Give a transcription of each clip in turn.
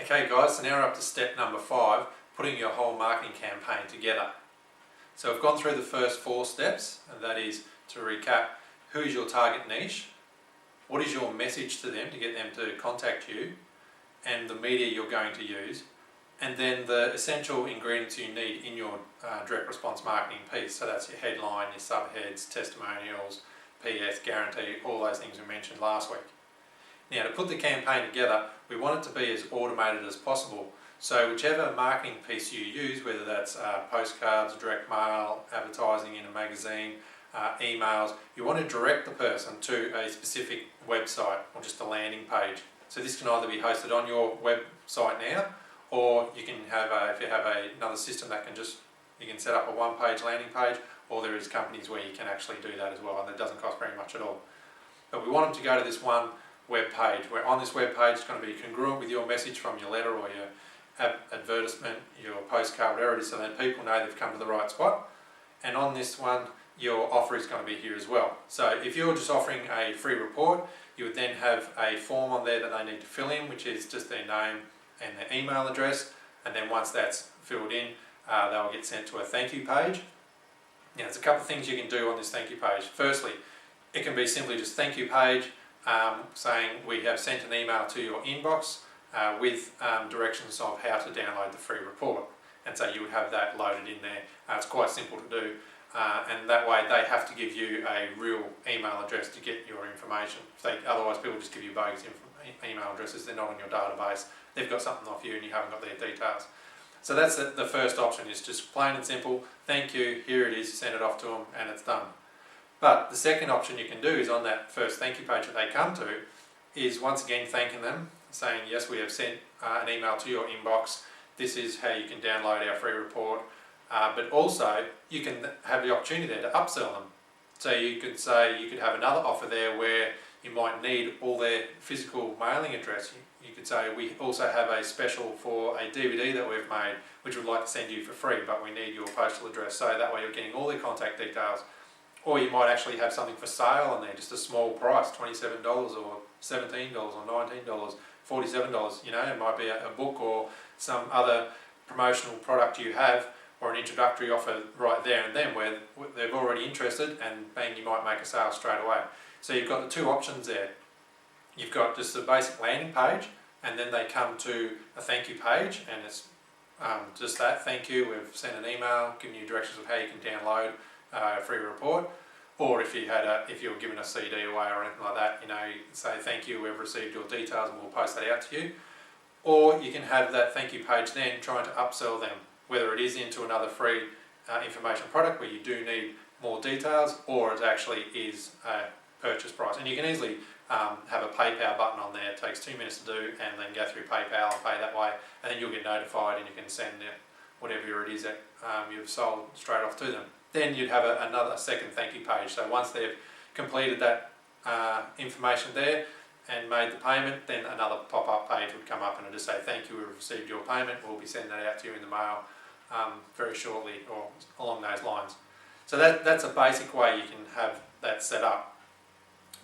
Okay guys, so now we're up to step number 5, putting your whole marketing campaign together. So we've gone through the first 4 steps, and that is to recap: who is your target niche, what is your message to them to get them to contact you, and the media you're going to use, and then the essential ingredients you need in your direct response marketing piece. So that's your headline, your subheads, testimonials, PS, guarantee, all those things we mentioned last week. Now, to put the campaign together, we want it to be as automated as possible. So whichever marketing piece you use, whether that's postcards, direct mail, advertising in a magazine, emails, you want to direct the person to a specific website or just a landing page. So this can either be hosted on your website now, or you can have, if you have another system that you can set up a one-page landing page, or there is companies where you can actually do that as well, and it doesn't cost very much at all. But we want them to go to this one web page, where on this web page it's going to be congruent with your message from your letter or your advertisement, your postcard, whatever it is, so that people know they've come to the right spot. And on this one, your offer is going to be here as well. So if you're just offering a free report, you would then have a form on there that they need to fill in, which is just their name and their email address, and then once that's filled in, they'll get sent to a thank you page. Now, there's a couple of things you can do on this thank you page. Firstly, it can be simply just thank you page, saying we have sent an email to your inbox with directions of how to download the free report, and so you would have that loaded in there. It's quite simple to do, and that way they have to give you a real email address to get your information. Otherwise people just give you bogus email addresses, they're not on your database, they've got something off you and you haven't got their details. So that's the first option, is just plain and simple, thank you, here it is, send it off to them and it's done. But the second option you can do is on that first thank you page that they come to, is once again thanking them, saying yes, we have sent an email to your inbox, this is how you can download our free report, but also you can have the opportunity there to upsell them. So you could say, you could have another offer there where you might need all their physical mailing address. You could say, we also have a special for a DVD that we've made, which we'd like to send you for free, but we need your postal address, so that way you're getting all their contact details. Or you might actually have something for sale on there, just a small price, $27 or $17 or $19, $47, it might be a book or some other promotional product you have, or an introductory offer right there and then where they're already interested, and bang, you might make a sale straight away. So you've got the two options there. You've got just the basic landing page, and then they come to a thank you page, and it's just that, thank you, we've sent an email giving you directions of how you can download a free report. Or if you're given a CD away or anything like that, you say thank you, we've received your details and we'll post that out to you. Or you can have that thank you page then trying to upsell them, whether it is into another free information product where you do need more details, or it actually is a purchase price. And you can easily have a PayPal button on there. It takes 2 minutes to do, and then go through PayPal and pay that way, and then you'll get notified and you can send whatever it is that you've sold straight off to them. Then you'd have another second thank you page. So once they've completed that information there and made the payment, then another pop-up page would come up and it'll just say, thank you, we've received your payment, we'll be sending that out to you in the mail very shortly, or along those lines. So that's a basic way you can have that set up.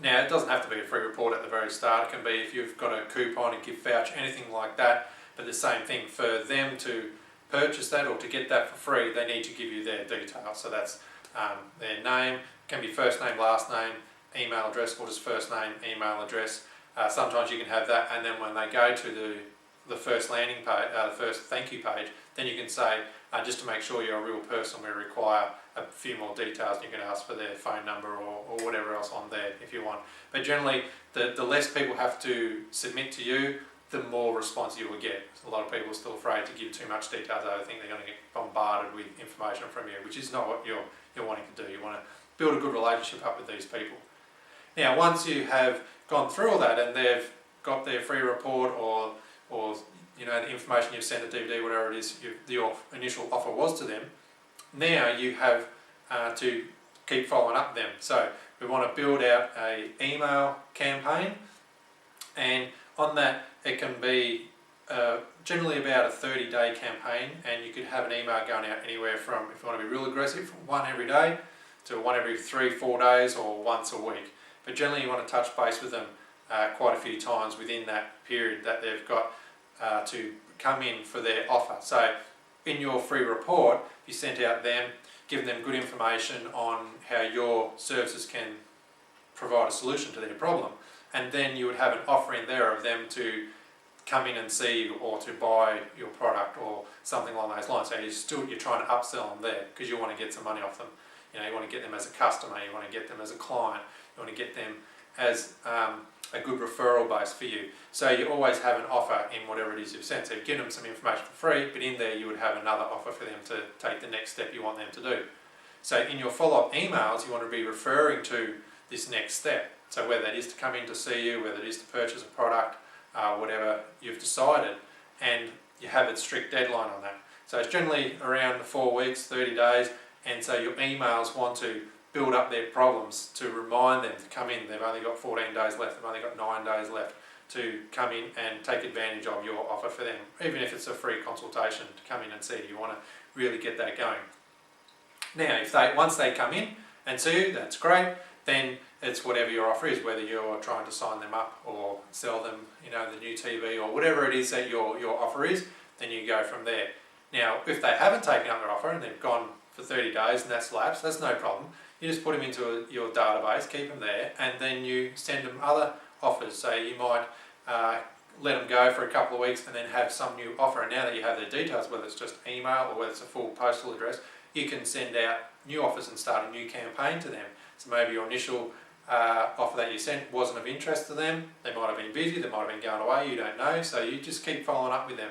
Now, it doesn't have to be a free report at the very start. It can be if you've got a coupon, a gift voucher, anything like that. But the same thing, for them to purchase that or to get that for free, they need to give you their details. So that's their name, can be first name, last name, email address, or just first name, email address. Sometimes you can have that, and then when they go to the first landing page, the first thank you page, then you can say, just to make sure you're a real person, we require a few more details. You can ask for their phone number or whatever else on there if you want. But generally, the less people have to submit to you, the more response you will get. A lot of people are still afraid to give too much details. They think they're going to get bombarded with information from you, which is not what you're wanting to do. You want to build a good relationship up with these people. Now, once you have gone through all that and they've got their free report, or the information you've sent, a DVD, whatever it is, your initial offer was to them, now you have to keep following up them. So we want to build out an email campaign, and on that it can be generally about a 30-day campaign, and you could have an email going out anywhere from, if you want to be real aggressive, from one every day to one every 3-4 days, or once a week. But generally you want to touch base with them quite a few times within that period that they've got to come in for their offer. So in your free report, you sent out them, giving them good information on how your services can provide a solution to their problem, and then you would have an offer in there of them to come in and see you or to buy your product or something along those lines. So you're trying to upsell them there because you want to get some money off them. You know, you want to get them as a customer, you want to get them as a client, you want to get them as a good referral base for you. So you always have an offer in whatever it is you've sent. So you give them some information for free, but in there you would have another offer for them to take the next step you want them to do. So in your follow-up emails, you want to be referring to this next step. So whether that is to come in to see you, whether it is to purchase a product, whatever you've decided, and you have a strict deadline on that. So it's generally around 4 weeks, 30 days, and so your emails want to build up their problems to remind them to come in. They've only got 14 days left, they've only got 9 days left to come in and take advantage of your offer for them, even if it's a free consultation to come in and see you. You want to really get that going. Now, once they come in and see you, that's great. Then it's whatever your offer is, whether you're trying to sign them up or sell them, you know, the new TV or whatever it is that your offer is, then you go from there. Now, if they haven't taken up their offer and they've gone for 30 days and that's lapsed, that's no problem. You just put them into your database, keep them there, and then you send them other offers. So you might let them go for a couple of weeks and then have some new offer. And now that you have their details, whether it's just email or whether it's a full postal address, you can send out new offers and start a new campaign to them. So maybe your initial offer that you sent wasn't of interest to them. They might have been busy, they might have been going away, you don't know. So you just keep following up with them.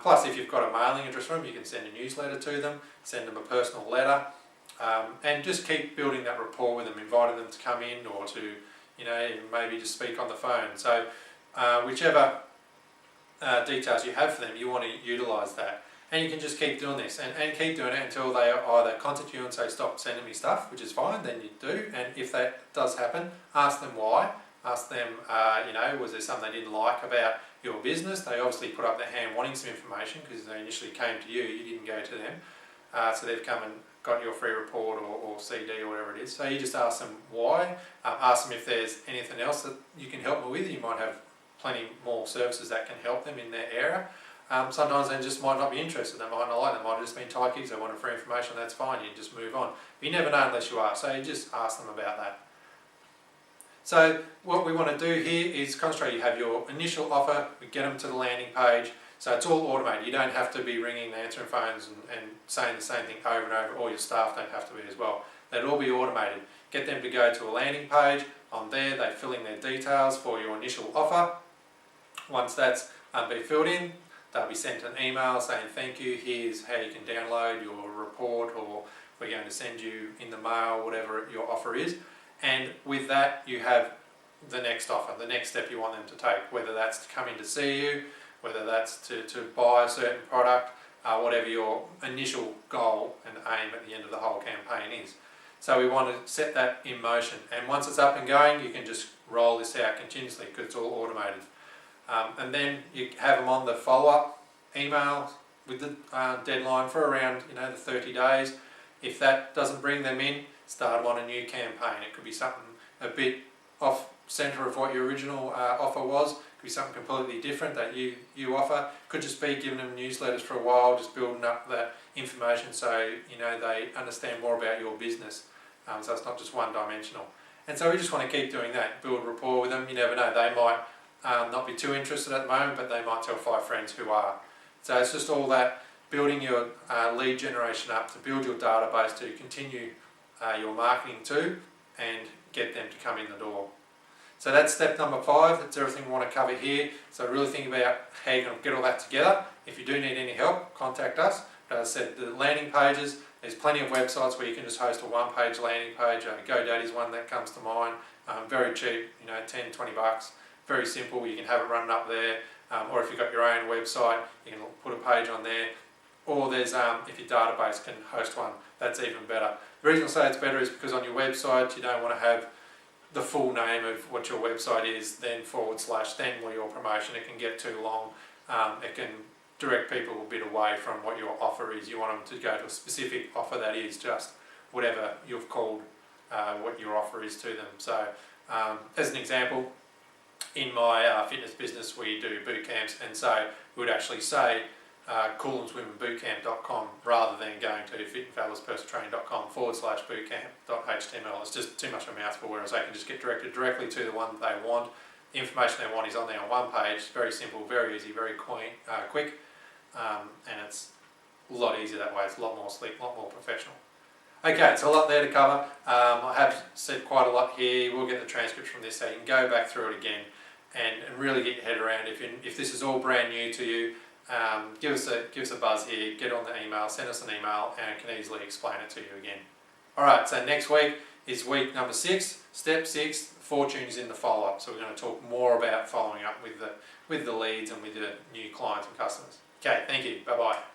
Plus, if you've got a mailing address for them, you can send a newsletter to them, send them a personal letter, and just keep building that rapport with them, inviting them to come in or to, you know, maybe just speak on the phone. So whichever details you have for them, you want to utilise that. And you can just keep doing this and keep doing it until they either contact you and say, stop sending me stuff, which is fine, then you do. And if that does happen, ask them why. Ask them, you know, was there something they didn't like about your business? They obviously put up their hand wanting some information because they initially came to you, you didn't go to them. So they've come and got your free report or CD or whatever it is. So you just ask them why. Ask them if there's anything else that you can help them with. You might have plenty more services that can help them in their area. Sometimes they just might not be interested, they might not like it, they might have just been types, they wanted free information, that's fine, you just move on. But you never know unless you ask, so you just ask them about that. So what we want to do here is concentrate. You have your initial offer, we get them to the landing page, so it's all automated. You don't have to be ringing, answering phones and saying the same thing over and over, or your staff don't have to be as well. That'll all be automated. Get them to go to a landing page, on there they fill in their details for your initial offer. Once that's been filled in, they'll be sent an email saying thank you, here's how you can download your report, or we're going to send you in the mail whatever your offer is. And with that you have the next offer, the next step you want them to take, whether that's to come in to see you, whether that's to buy a certain product, whatever your initial goal and aim at the end of the whole campaign is. So we want to set that in motion, and once it's up and going you can just roll this out continuously because it's all automated. And then you have them on the follow-up email with the deadline for around, you know, the 30 days. If that doesn't bring them in, start on a new campaign. It could be something a bit off centre of what your original offer was. It could be something completely different that you offer. Could just be giving them newsletters for a while, just building up that information so, you know, they understand more about your business. So it's not just one-dimensional. And so we just want to keep doing that, build rapport with them. You never know, they might not be too interested at the moment, but they might tell 5 friends who are. So it's just all that, building your lead generation up to build your database to continue your marketing to and get them to come in the door. So that's step number 5, that's everything we want to cover here. So really think about how you're going to get all that together. If you do need any help, contact us. But as I said, the landing pages, there's plenty of websites where you can just host a one-page landing page. GoDaddy's one that comes to mind, very cheap, you know, 10, 20 bucks. Very simple, you can have it running up there, or if you've got your own website, you can put a page on there, or there's, if your database can host one, that's even better. The reason I say it's better is because on your website you don't want to have the full name of what your website is, then / then your promotion. It can get too long, it can direct people a bit away from what your offer is. You want them to go to a specific offer that is just whatever you've called what your offer is to them. So as an example, in my fitness business we do boot camps, and so we would actually say Cool'emsWomenBootCamp.com rather than going to fitandfabulouspersonaltraining.com/bootcamp.html. It's just too much of a mouthful, whereas they can just get directed directly to the one that they want. The information they want is on there on one page. It's very simple, very easy, very quick, and it's a lot easier that way. It's a lot more sleek, a lot more professional. Okay, it's a lot there to cover. I have said quite a lot here. We'll get the transcripts from this so you can go back through it again and really get your head around. If this is all brand new to you, give us a buzz here, get on the email, send us an email, and I can easily explain it to you again. Alright, so next week is week number 6, step 6, fortunes in the follow-up. So we're going to talk more about following up with the leads and with the new clients and customers. Okay, thank you. Bye-bye.